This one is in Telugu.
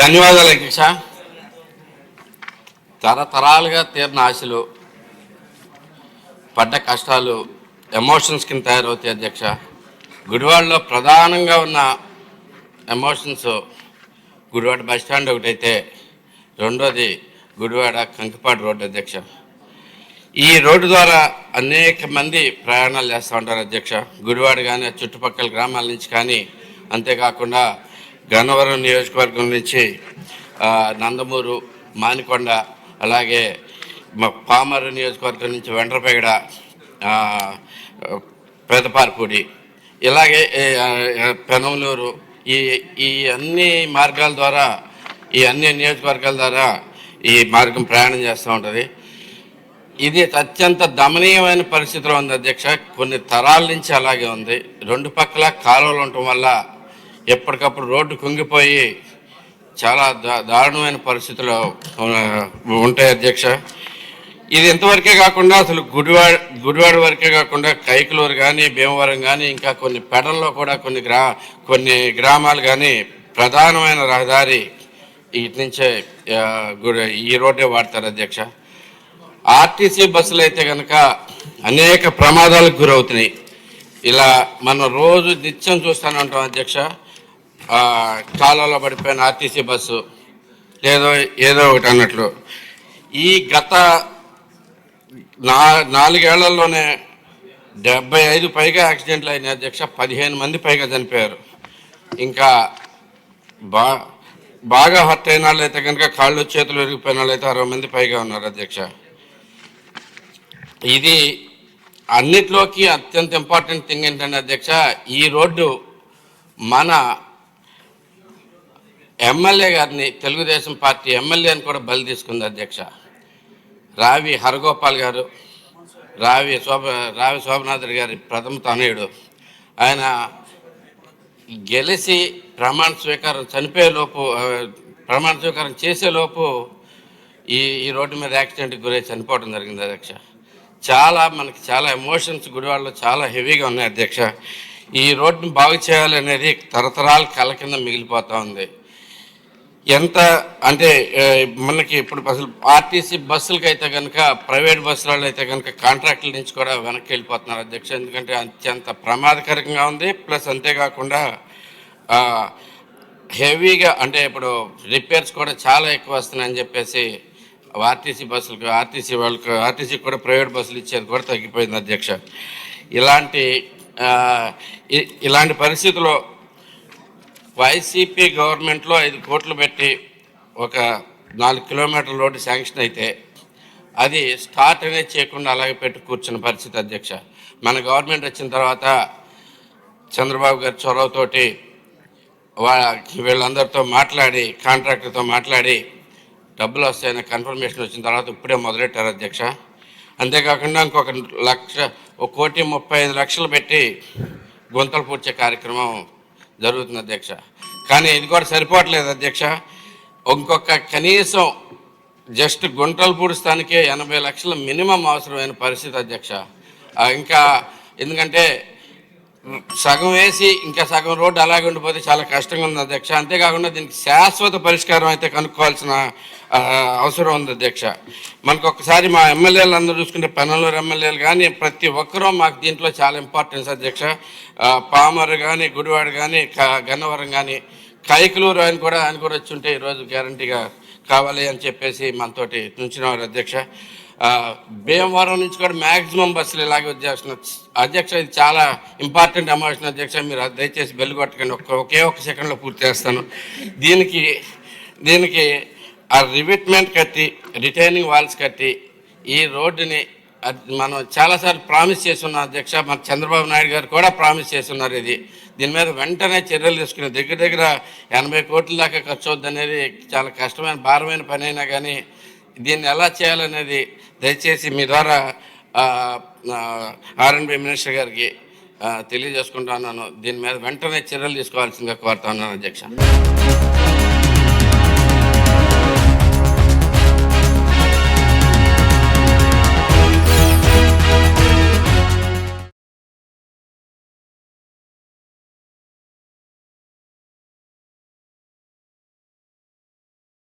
ధన్యవాదాలు అధ్యక్ష. తరతరాలుగా తీరిన ఆశలు, పడ్డ కష్టాలు ఎమోషన్స్ కింద తయారవుతాయి అధ్యక్ష. గుడివాడలో ప్రధానంగా ఉన్న ఎమోషన్స్ గుడివాడ బస్ స్టాండ్ ఒకటైతే, రెండోది గుడివాడ కంకిపాడు రోడ్డు అధ్యక్ష. ఈ రోడ్డు ద్వారా అనేక మంది ప్రయాణాలు చేస్తూ ఉంటారు అధ్యక్ష. గుడివాడ కానీ చుట్టుపక్కల గ్రామాల నుంచి కానీ, అంతేకాకుండా గన్నవరం నియోజకవర్గం నుంచి నందమూరు, మానికొండ, అలాగే పామరు నియోజకవర్గం నుంచి వెంట్రపేగడ, పెదపార్పూడి, ఇలాగే పెనమలూరు, ఈ అన్ని మార్గాల ద్వారా, ఈ అన్ని నియోజకవర్గాల ద్వారా ఈ మార్గం ప్రయాణం చేస్తూ ఉంటుంది. ఇది అత్యంత దమనీయమైన పరిస్థితిలో ఉంది అధ్యక్ష. కొన్ని తరాల నుంచి అలాగే ఉంది. రెండు పక్కల కాలువలు ఉండటం వల్ల ఎప్పటికప్పుడు రోడ్డు కుంగిపోయి చాలా దారుణమైన పరిస్థితుల్లో ఉంటాయి అధ్యక్ష. ఇది ఇంతవరకే కాకుండా అసలు గుడివాడ వరకే కాకుండా కైకలూరు కానీ, భీమవరం కానీ, ఇంకా కొన్ని పెడల్లో కూడా కొన్ని గ్రామాలు కానీ ప్రధానమైన రహదారి ఇటు నుంచే ఈ రోడ్డే వాడతారు అధ్యక్ష. ఆర్టీసీ బస్సులు అయితే కనుక అనేక ప్రమాదాలకు గురవుతున్నాయి. ఇలా మనం రోజు నిత్యం చూస్తూనే ఉంటాం అధ్యక్ష. కాలంలో పడిపోయిన ఆర్టీసీ బస్సు ఏదో ఒకటి అన్నట్లు. ఈ గత 4 ఏళ్లలోనే 75 పైగా యాక్సిడెంట్లు అయినాయి అధ్యక్ష. 15 మంది పైగా చనిపోయారు. ఇంకా బాగా హర్ట్ అయిన వాళ్ళు అయితే కనుక కాళ్ళు చేతులు విరిగిపోయిన వాళ్ళు అయితే 60 మంది పైగా ఉన్నారు అధ్యక్ష. ఇది అన్నిట్లోకి అత్యంత ఇంపార్టెంట్ థింగ్ ఏంటంటే అధ్యక్ష, ఈ రోడ్డు మన ఎమ్మెల్యే గారిని, తెలుగుదేశం పార్టీ ఎమ్మెల్యేని కూడా బలి తీసుకుంది అధ్యక్ష. రావి హరగోపాల్ గారు, రావి శోభనాథుడి గారి ప్రథమ తనయుడు. ఆయన గెలిచి ప్రమాణ స్వీకారం చేసేలోపు ఈ రోడ్డు మీద యాక్సిడెంట్కి గురై చనిపోవడం జరిగింది అధ్యక్ష. మనకి చాలా ఎమోషన్స్ గుడివాడలో చాలా హెవీగా ఉన్నాయి అధ్యక్ష. ఈ రోడ్డుని బాగు చేయాలనేది తరతరాల కళ కింద మిగిలిపోతూ ఉంది. ఎంత అంటే మనకి ఇప్పుడు అసలు ఆర్టీసీ బస్సులకి అయితే కనుక, ప్రైవేట్ బస్సులలో అయితే కనుక కాంట్రాక్టుల నుంచి కూడా వెనక్కి వెళ్ళిపోతున్నారు అధ్యక్ష. ఎందుకంటే అత్యంత ప్రమాదకరంగా ఉంది. ప్లస్ అంతేకాకుండా హెవీగా అంటే ఇప్పుడు రిపేర్స్ కూడా చాలా ఎక్కువ వస్తున్నాయని చెప్పేసి ఆర్టీసీ బస్సులకు, ఆర్టీసీ కూడా ప్రైవేట్ బస్సులు ఇచ్చేది కూడా తగ్గిపోయింది అధ్యక్ష. ఇలాంటి పరిస్థితుల్లో వైసీపీ గవర్నమెంట్లో 5 కోట్లు పెట్టి ఒక 4 కిలోమీటర్ల రోడ్డు శాంక్షన్ అయితే అది స్టార్ట్ అనేది చేయకుండా అలాగే పెట్టి కూర్చున్న పరిస్థితి అధ్యక్ష. మన గవర్నమెంట్ వచ్చిన తర్వాత చంద్రబాబు గారి చొరవతోటి వీళ్ళందరితో మాట్లాడి, కాంట్రాక్టర్తో మాట్లాడి డబ్బులు వస్తాయని కన్ఫర్మేషన్ వచ్చిన తర్వాత ఇప్పుడే మొదలెట్టారు అధ్యక్ష. అంతేకాకుండా ఇంకొక 1,35,00,000 పెట్టి గుంతలు పూడ్చే కార్యక్రమం జరుగుతుంది అధ్యక్ష. కానీ ఇది కూడా సరిపోవట్లేదు అధ్యక్ష. ఇంకొక కనీసం జస్ట్ గుంటలు పూడుస్తానికే 80 లక్షలు మినిమం అవసరమైన పరిస్థితి అధ్యక్ష. ఇంకా ఎందుకంటే సగం వేసి ఇంకా సగం రోడ్డు అలాగే ఉండిపోతే చాలా కష్టంగా ఉంది అధ్యక్ష. అంతేకాకుండా దీనికి శాశ్వత పరిష్కారం అయితే కనుక్కోవాల్సిన అవసరం ఉంది అధ్యక్ష. మనకు ఒకసారి మా ఎమ్మెల్యేలు అందరూ చూసుకుంటే, పెనమలూరు ఎమ్మెల్యేలు కానీ ప్రతి ఒక్కరూ మాకు దీంట్లో చాలా ఇంపార్టెన్స్ అధ్యక్ష. పామరు కానీ, గుడివాడ కానీ, గన్నవరం కానీ, కైకలూరు ఆయన కూడా వచ్చి ఉంటే ఈరోజు గ్యారంటీగా కావాలి అని చెప్పేసి మనతోటి నుంచినవారు అధ్యక్ష. భీమవరం నుంచి కూడా మ్యాక్సిమం బస్సులు ఇలాగే వచ్చేస్తున్నారు అధ్యక్ష. ఇది చాలా ఇంపార్టెంట్ ఎమోషన్ అధ్యక్ష. మీరు దయచేసి బెల్లు కొట్టకండి, ఒకే ఒక సెకండ్లో పూర్తి చేస్తాను. దీనికి ఆ రివిట్మెంట్ కట్టి, రిటైనింగ్ వాల్స్ కట్టి ఈ రోడ్డుని మనం చాలాసార్లు ప్రామిస్ చేస్తున్నాం అధ్యక్ష. మన చంద్రబాబు నాయుడు గారు కూడా ప్రామిస్ చేస్తున్నారు. దీని మీద వెంటనే చర్యలు తీసుకుని దగ్గర 80 కోట్ల దాకా ఖర్చు అవుద్ది అనేది చాలా కష్టమైన, భారమైన పని అయినా కానీ దీన్ని ఎలా చేయాలనేది దయచేసి మీ ద్వారా R&B మినిస్టర్ గారికి తెలియజేసుకుంటున్నాను. దీని మీద వెంటనే చర్యలు తీసుకోవాల్సిందిగా కోరుతా ఉన్నాను అధ్యక్ష.